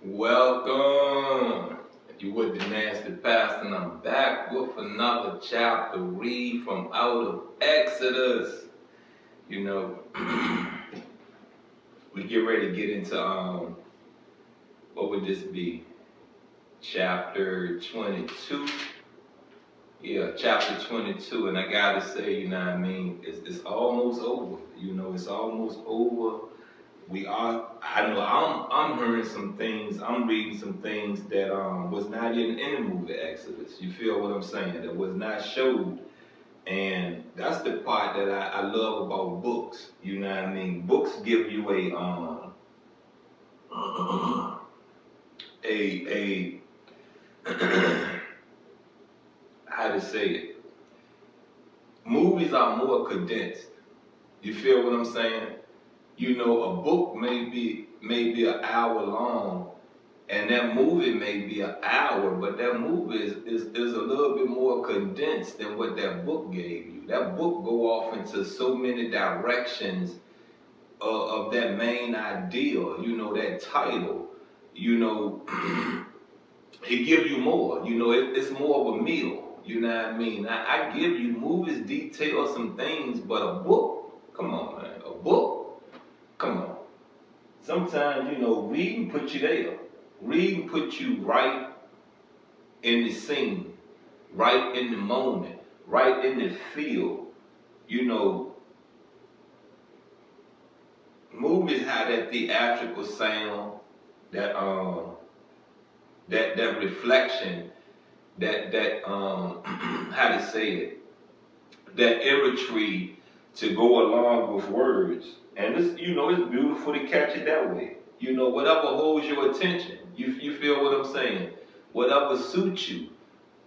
Welcome. You with the Nasty Pastor, and I'm back with another chapter read from out of Exodus. You know, we get ready to get into what would this be? Chapter 22. Yeah, chapter 22, and I gotta say, you know what I mean, it's almost over. It's almost over. I know I'm hearing some things, I'm reading some things that was not even in the movie Exodus. You feel what I'm saying? That was not showed. And that's the part that I love about books. You know what I mean? Books give you a how to say it. Movies are more condensed. You feel what I'm saying? A book may be an hour long, and that movie may be an hour, but that movie is a little bit more condensed than what that book gave you. That book go off into so many directions of that main idea, that title. You know, it give you more. It's more of a meal. You know what I mean? I give you movies detail some things, but a book, come on, man, a book, come on. Sometimes, reading put you there. Reading put you right in the scene, right in the moment, right in the field. You know, Movies have that theatrical sound, that reflection, that how to say it, that imagery to go along with words. And it's beautiful to catch it that way. Whatever holds your attention. You feel what I'm saying? Whatever suits you.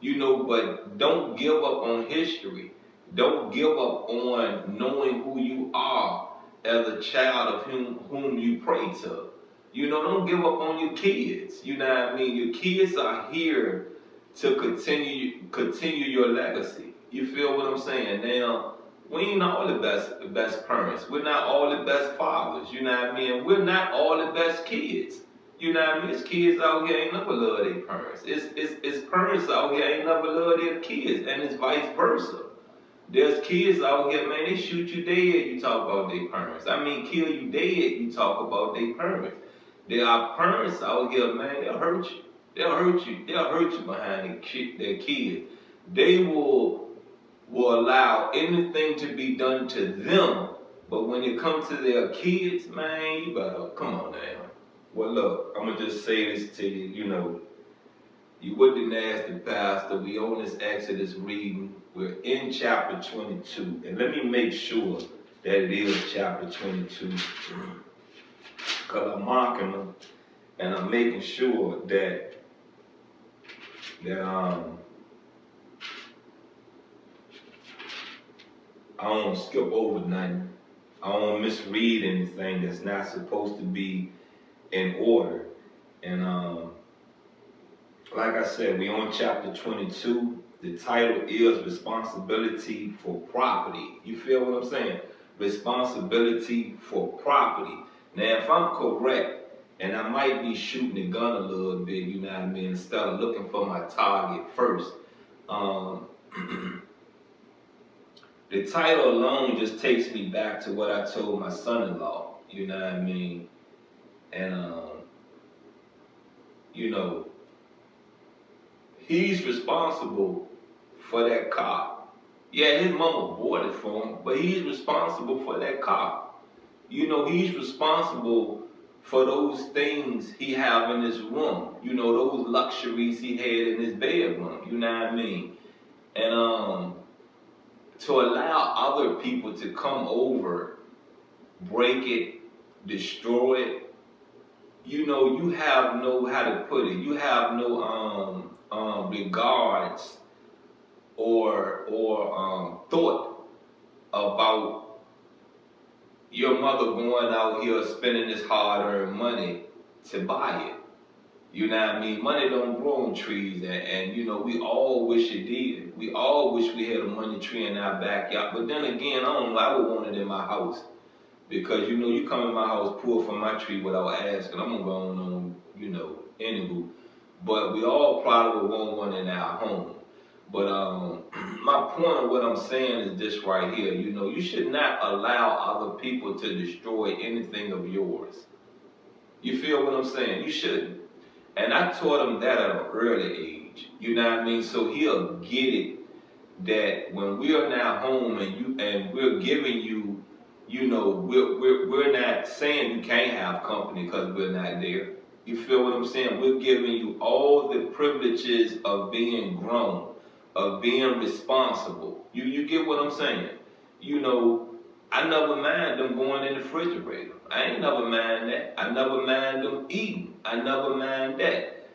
But don't give up on history. Don't give up on knowing who you are as a child of whom you pray to. Don't give up on your kids. You know what I mean? Your kids are here to continue your legacy. You feel what I'm saying? Now, we ain't all the best parents. We're not all the best fathers. You know what I mean? We're not all the best kids. You know what I mean? It's kids out here ain't never love their parents. It's parents out here ain't never love their kids, and it's vice versa. There's kids out here, man, they shoot you dead, you talk about their parents. I mean, kill you dead, you talk about their parents. There are parents out here, man, they'll hurt you. They'll hurt you. They'll hurt you behind their kids. They will allow anything to be done to them, but when it comes to their kids, man, you better, come on now. Well, look, I'm going to just say this to you, you with the Nasty Pastor, we on this Exodus reading. We're in chapter 22. And let me make sure that it is chapter 22. Because I'm marking them and I'm making sure that I don't skip over nothing. I don't misread anything that's not supposed to be in order. And like I said, we on chapter 22. The title is Responsibility for Property. You feel what I'm saying? Responsibility for property. Now, if I'm correct, and I might be shooting the gun a little bit, you know what I mean, instead of looking for my target first, the title alone just takes me back to what I told my son-in-law, you know what I mean? And, he's responsible for that car. Yeah, his mama bought it for him, but he's responsible for that car. He's responsible for those things he have in his room. Those luxuries he had in his bedroom. You know what I mean? And to allow other people to come over, break it, destroy it, you have no, how to put it, you have no regards or thought about your mother going out here spending this hard-earned money to buy it. You know what I mean? Money don't grow on trees, and we all wish it did. We all wish we had a money tree in our backyard. But then again, I don't know, I would want it in my house. Because you know you come in my house, pull from my tree without asking. I'm gonna go on, anywho. But we all probably want one in our home. But my point of what I'm saying is this right here. You know, you should not allow other people to destroy anything of yours. You feel what I'm saying? You shouldn't. And I taught him that at an early age. You know what I mean? So he'll get it that when we are now home and we're giving you, we're not saying you can't have company because we're not there. You feel what I'm saying? We're giving you all the privileges of being grown, of being responsible. You get what I'm saying? You know, I never mind them going in the refrigerator. I ain't never mind that. I never mind them eating. I never mind that.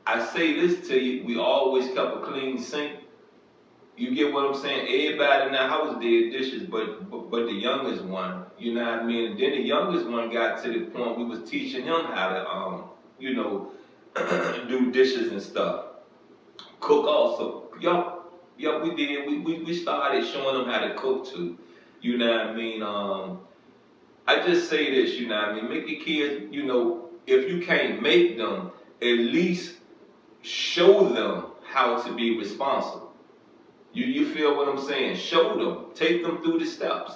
I say this to you, we always kept a clean sink. You get what I'm saying? Everybody in the house did dishes, but the youngest one, you know what I mean? And then the youngest one got to the point we was teaching him how to, do dishes and stuff. Cook also. Yup, we did. We started showing them how to cook too. You know what I mean? I just say this, you know what I mean? Make your kids, if you can't make them, at least show them how to be responsible. You feel what I'm saying? Show them. Take them through the steps.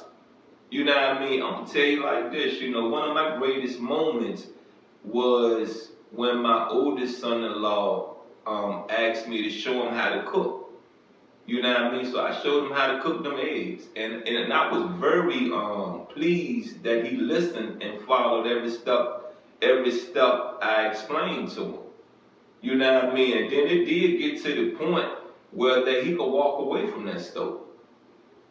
You know what I mean? I'm going to tell you like this, one of my greatest moments was when my oldest son-in-law asked me to show him how to cook. You know what I mean? So I showed him how to cook them eggs. And I was very pleased that he listened and followed every step I explained to him. You know what I mean? And then it did get to the point where that he could walk away from that stove.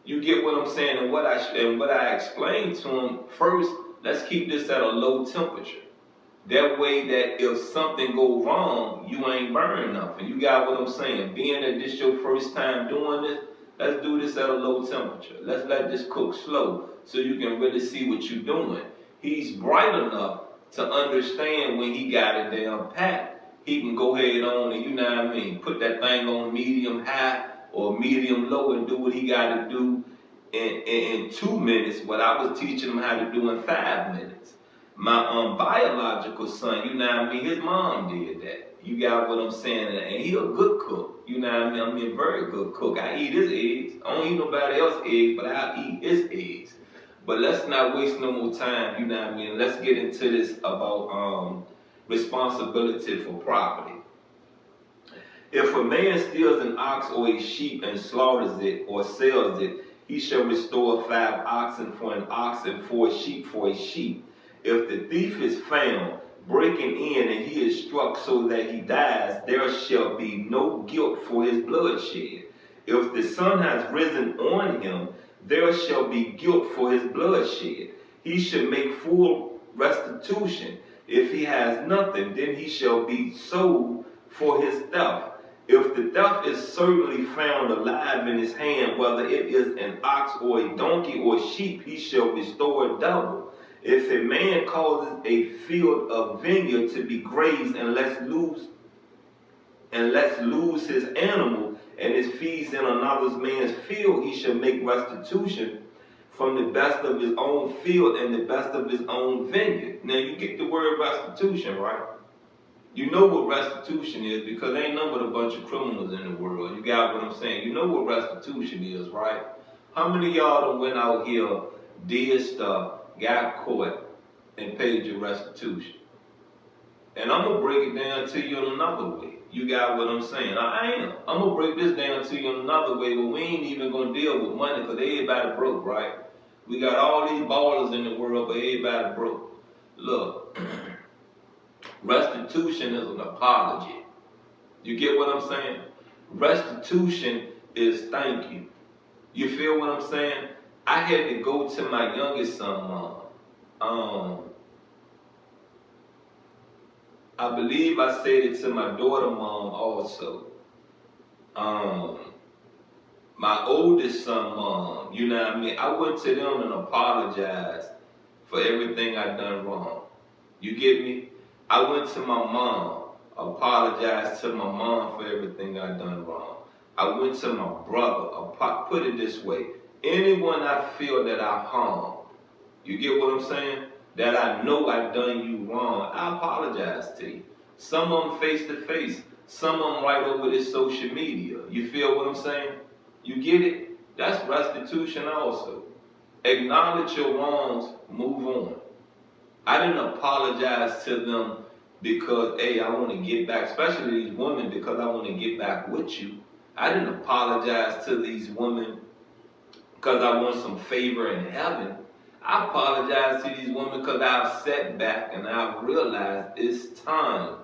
You get what I'm saying? And what I explained to him, first, let's keep this at a low temperature. That way that if something go wrong, you ain't burning nothing. You got what I'm saying? Being that this your first time doing this, let's do this at a low temperature. Let's let this cook slow so you can really see what you're doing. He's bright enough to understand when he got it down pat. He can go ahead on and, you know what I mean, put that thing on medium high or medium low and do what he got to do in 2 minutes, what I was teaching him how to do in 5 minutes. My biological son, you know what I mean, his mom did that. You got what I'm saying? And he a good cook. You know what I mean? Very good cook. I eat his eggs. I don't eat nobody else's eggs, but I eat his eggs. But let's not waste no more time, you know what I mean? Let's get into this about responsibility for property. If a man steals an ox or a sheep and slaughters it or sells it, he shall restore 5 oxen for an ox and 4 sheep for a sheep. If the thief is found breaking in and he is struck so that he dies, there shall be no guilt for his bloodshed. If the sun has risen on him, there shall be guilt for his bloodshed. He shall make full restitution. If he has nothing, then he shall be sold for his theft. If the theft is certainly found alive in his hand, whether it is an ox or a donkey or sheep, he shall restore double. If a man causes a field of vineyard to be grazed and lets loose his animal and it feeds in another man's field, he shall make restitution from the best of his own field and the best of his own vineyard. Now you get the word restitution, right? You know what restitution is because there ain't nothing but a bunch of criminals in the world. You got what I'm saying? You know what restitution is, right? How many of y'all done went out here, did stuff, got caught, and paid your restitution? And I'm going to break it down to you in another way. You got what I'm saying? I am. I'm going to break this down to you in another way, but we ain't even going to deal with money because everybody broke, right? We got all these ballers in the world, but everybody broke. Look, restitution is an apology. You get what I'm saying? Restitution is thank you. You feel what I'm saying? I had to go to my youngest son, mom. I believe I said it to my daughter, mom, also. My oldest son, mom, you know what I mean? I went to them and apologized for everything I done wrong. You get me? I went to my mom, apologized to my mom for everything I done wrong. I went to my brother, put it this way, anyone I feel that I harmed, You get what I'm saying? That I know I've done you wrong. I apologize to you. Some of them face to face. Some of them right over this social media. You feel what I'm saying? You get it? That's restitution also. Acknowledge your wrongs, move on. I didn't apologize to them because, hey, I want to get back, especially these women, because I want to get back with you. I didn't apologize to these women because I want some favor in heaven. I apologize to these women because I've sat back and I've realized it's time.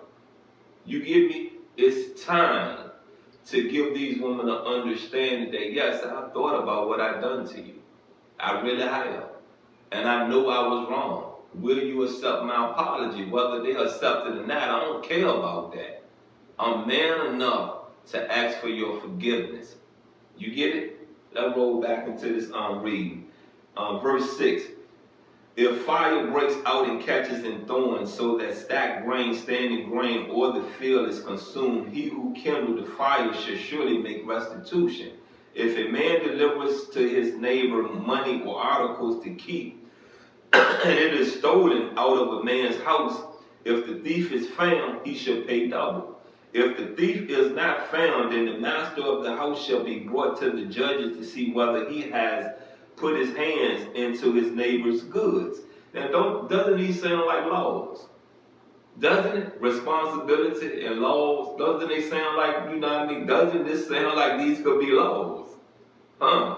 You get me? It's time to give these women an understanding that, yes, I've thought about what I've done to you. I really have. And I know I was wrong. Will you accept my apology? Whether they accept it or not, I don't care about that. I'm man enough to ask for your forgiveness. You get it? Let's roll back into this reading. Verse 6. If fire breaks out and catches in thorns, so that stacked grain, standing grain, or the field is consumed, he who kindled the fire shall surely make restitution. If a man delivers to his neighbor money or articles to keep, and it is stolen out of a man's house, if the thief is found, he shall pay double. If the thief is not found, then the master of the house shall be brought to the judges to see whether he has put his hands into his neighbor's goods. Now, doesn't these sound like laws? Doesn't it? Responsibility and laws. Doesn't they sound like, you know what I mean? Doesn't this sound like these could be laws? Huh?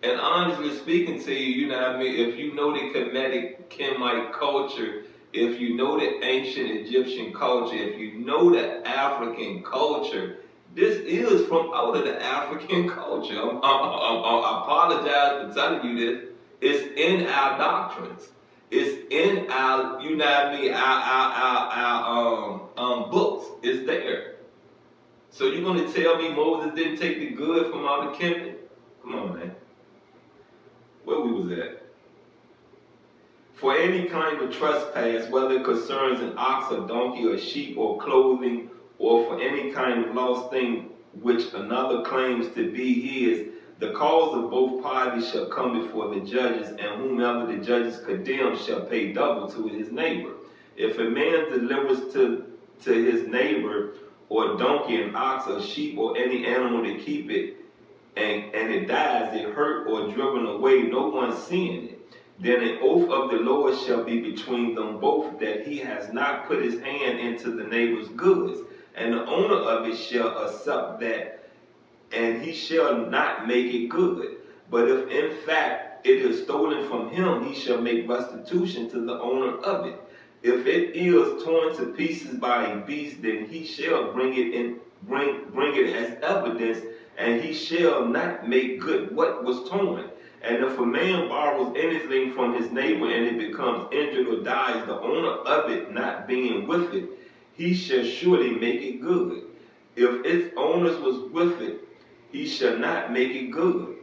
And honestly speaking to you, you know what I mean? If you know the Kemetic, Kemite culture, if you know the ancient Egyptian culture, if you know the African culture, this is from out of the African culture. I apologize for telling you this. It's in our doctrines. It's in our, you know what I mean, our books. It's there. So you're going to tell me Moses didn't take the good from out of Kemet? Come on, man. Where we was at? For any kind of trespass, whether it concerns an ox, a donkey, or a sheep, or clothing, or for any kind of lost thing which another claims to be his, the cause of both parties shall come before the judges, and whomever the judges condemn shall pay double to his neighbor. If a man delivers to his neighbor, or a donkey, an ox, or sheep, or any animal to keep it, and it dies, it hurt or driven away, no one seeing it, then an oath of the Lord shall be between them both, that he has not put his hand into the neighbor's goods, and the owner of it shall accept that, and he shall not make it good. But if in fact it is stolen from him, he shall make restitution to the owner of it. If it is torn to pieces by a beast, then he shall bring it as evidence, and he shall not make good what was torn. And if a man borrows anything from his neighbor and it becomes injured or dies, the owner of it not being with it, he shall surely make it good. If its owners was with it, he shall not make it good.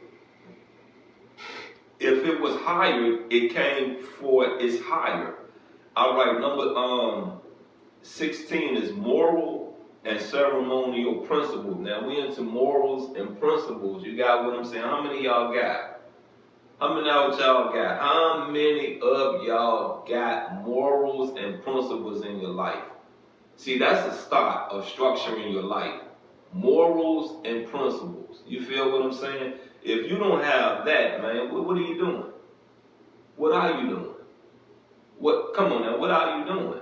If it was hired, it came for its hire. All right, number 16 is moral and ceremonial principles. Now we into morals and principles. You got what I'm saying? How many of y'all got? How many of y'all got? How many of y'all got morals and principles in your life? See, that's the start of structuring your life. Morals and principles. You feel what I'm saying? If you don't have that, man, what are you doing? What are you doing? Come on now, what are you doing?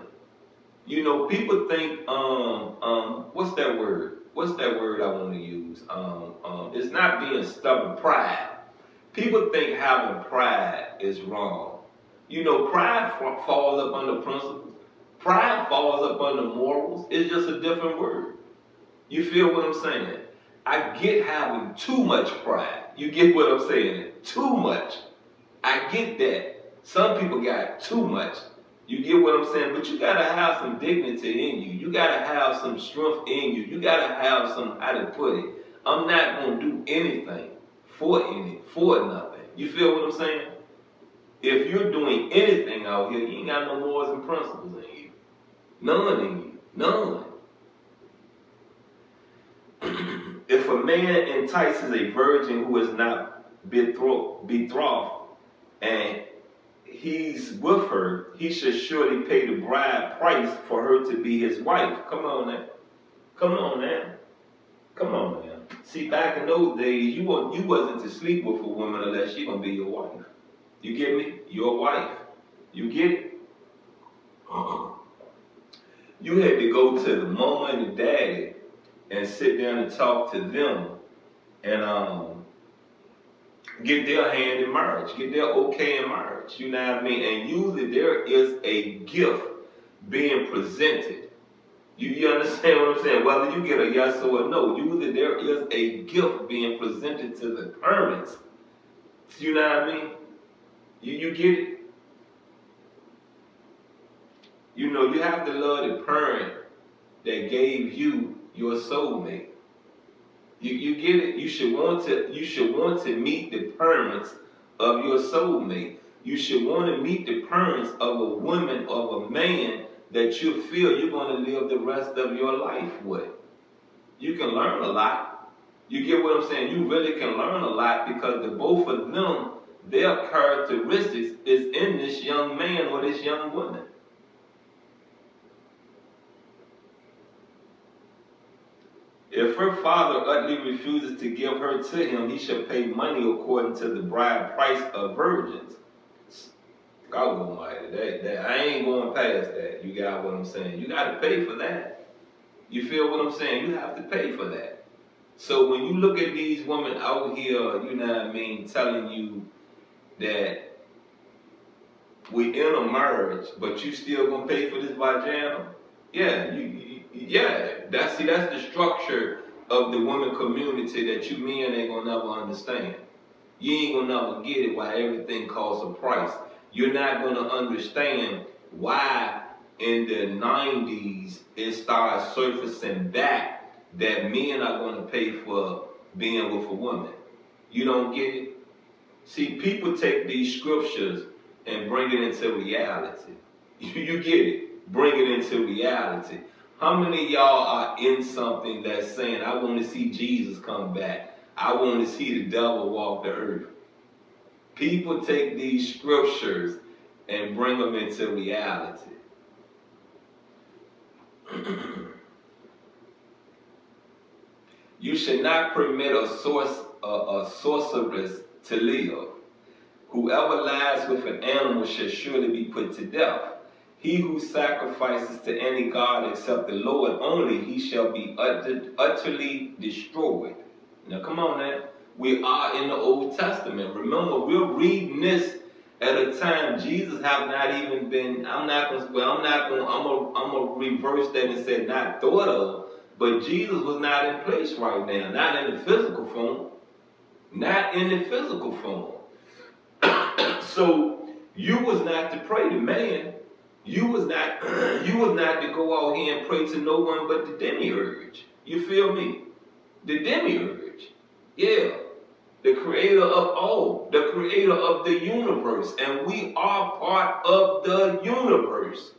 You know, people think, what's that word? What's that word I want to use? It's not being stubborn, pride. People think having pride is wrong. You know, pride falls up under principles. Pride falls up under morals. It's just a different word. You feel what I'm saying? I get having too much pride. You get what I'm saying? Too much. I get that. Some people got too much. You get what I'm saying? But you got to have some dignity in you. You got to have some strength in you. You got to have some, how to put it, I'm not going to do anything for nothing. You feel what I'm saying? If you're doing anything out here, you ain't got no morals and principles in you. None in you. None. If a man entices a virgin who is not betrothed, and he's with her, he should surely pay the bride price for her to be his wife. Come on now. Come on now. Come on now. See, back in those days, you wasn't to sleep with a woman unless she gonna be your wife. You get me? Your wife. You get it? You had to go to the mama and the daddy and sit down and talk to them and get their hand in marriage, get their okay in marriage. You know what I mean? And usually there is a gift being presented. You understand what I'm saying? Whether you get a yes or a no, usually there is a gift being presented to the parents. You know what I mean? You get it? You know, you have to love the parent that gave you your soulmate. You get it? You should want to meet the parents of your soulmate. You should want to meet the parents of a woman or a man that you feel you're going to live the rest of your life with. You can learn a lot. You get what I'm saying? You really can learn a lot because the both of them, their characteristics is in this young man or this young woman. If her father utterly refuses to give her to him, he shall pay money according to the bride price of virgins. God Almighty, I ain't going past that. You got what I'm saying? You got to pay for that. You feel what I'm saying? You have to pay for that. So when you look at these women out here, you know what I mean, telling you that we in a marriage, but you still gonna pay for this vagina? Yeah, that's the structure of the woman community that you men ain't gonna never understand. You ain't gonna never get it why everything costs a price. You're not gonna understand why in the 90s it started surfacing back that men are gonna pay for being with a woman. You don't get it? See, people take these scriptures and bring it into reality. You get it? Bring it into reality. How many of y'all are in something that's saying, I want to see Jesus come back. I want to see the devil walk the earth. People take these scriptures and bring them into reality. You should not permit a sorceress to live. Whoever lies with an animal shall surely be put to death. He who sacrifices to any god except the Lord only, he shall be utterly destroyed. Now come on now. We are in the Old Testament. Remember, we're reading this at a time Jesus have not even been, I'm gonna reverse that and say not thought of, but Jesus was not in place right now, not in the physical form. Not in the physical form. So you was not to pray to man. You was not to go out here and pray to no one but the demiurge. You feel me? The demiurge. Yeah. The creator of all. The creator of the universe. And we are part of the universe.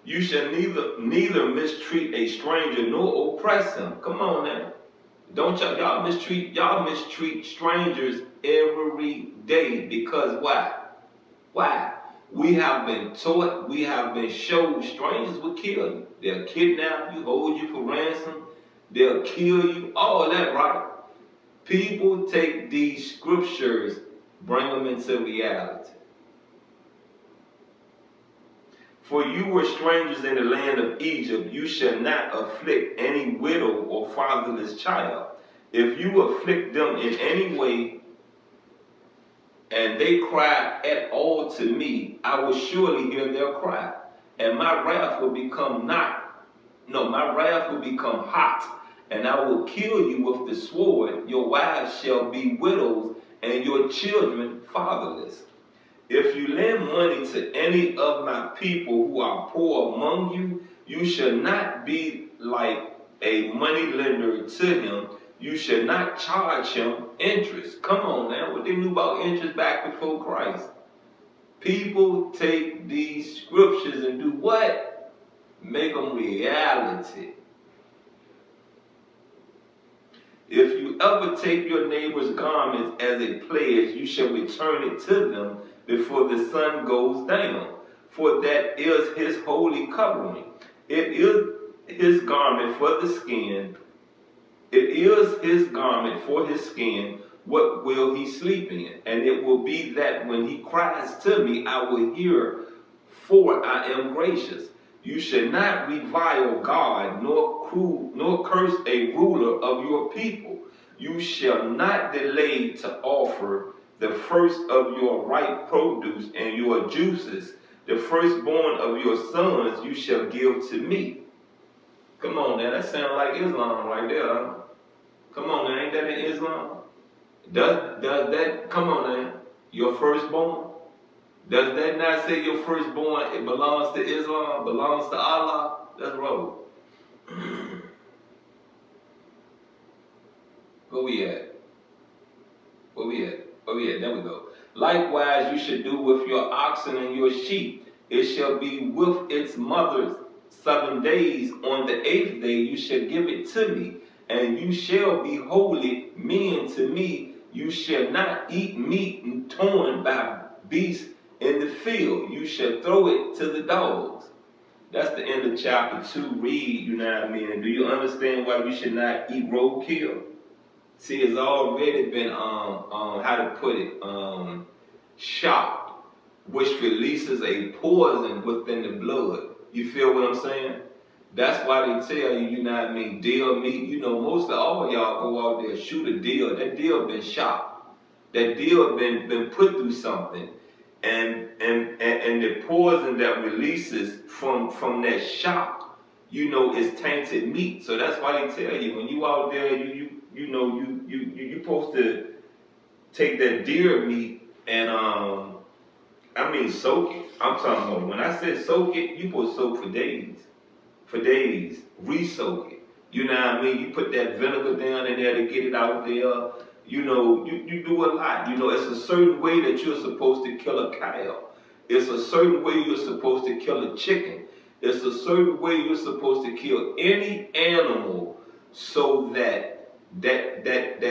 You shall neither mistreat a stranger nor oppress him. Come on now. Don't y'all mistreat strangers every day because why? Why? We have been taught, we have been showed strangers will kill you. They'll kidnap you, hold you for ransom, they'll kill you, all that, right? People take these scriptures, bring them into reality. For you were strangers in the land of Egypt, you shall not afflict any widow or fatherless child. If you afflict them in any way, and they cry at all to me, I will surely hear their cry. And my wrath will become hot, and I will kill you with the sword. Your wives shall be widows, and your children fatherless. If you lend money to any of my people who are poor among you, you shall not be like a money lender to him. You shall not charge him interest. Come on now, what they knew about interest back before Christ? People take these scriptures and do what? Make them reality. If you ever take your neighbor's garments as a pledge, you shall return it to them before the sun goes down. For that is his holy covering. It is his garment for the skin. It is his garment for his skin. What will he sleep in? And it will be that when he cries to me, I will hear, for I am gracious. You shall not revile God, nor curse a ruler of your people. You shall not delay to offer the first of your ripe produce and your juices. The firstborn of your sons you shall give to me. Come on now, that sounds like Islam right there. Huh? Come on now, ain't that in Islam? Does that, come on now, your firstborn? Does that not say your firstborn, it belongs to Islam, belongs to Allah? That's wrong. Where we at? Where we at? Where we at? There we go. Likewise, you should do with your oxen and your sheep. It shall be with its mothers 7 days. On the 8th day you shall give it to me, and you shall be holy men to me. You shall not eat meat torn by beasts in the field. You shall throw it to the dogs. That's the end of chapter 2. Read, you know what I mean? And do you understand why we should not eat roadkill? See, it's already been, how to put it, shocked, which releases a poison within the blood. You feel what I'm saying? That's why they tell you, you know what I mean, deer meat. You know, most of all y'all go out there, shoot a deer. That deer been shot. That deer been put through something. And the poison that releases from that shock, you know, is tainted meat. So that's why they tell you, when you out there, you supposed to take that deer meat and soak it. I'm talking about, when I said soak it, you supposed to soak for days, re-soak it. You know what I mean? You put that vinegar down in there to get it out there. You know, you do a lot. You know, it's a certain way that you're supposed to kill a cow. It's a certain way you're supposed to kill a chicken. It's a certain way you're supposed to kill any animal so that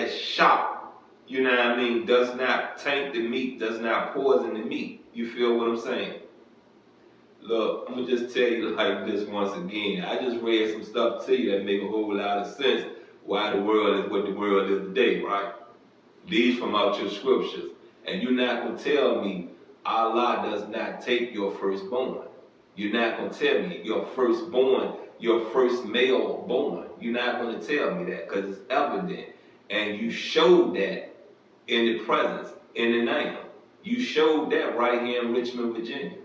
shock, you know what I mean, does not taint the meat, does not poison the meat. You feel what I'm saying? Look, I'm going to just tell you like this once again. I just read some stuff to you that make a whole lot of sense why the world is what the world is today, right? These from out your scriptures. And you're not going to tell me Allah does not take your firstborn. You're not going to tell me your firstborn, your first male born. You're not going to tell me that, because it's evident. And you showed that in the presence, in the now. You showed that right here in Richmond, Virginia.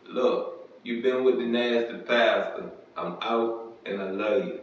Look, you've been with the nasty pastor. I'm out, and I love you.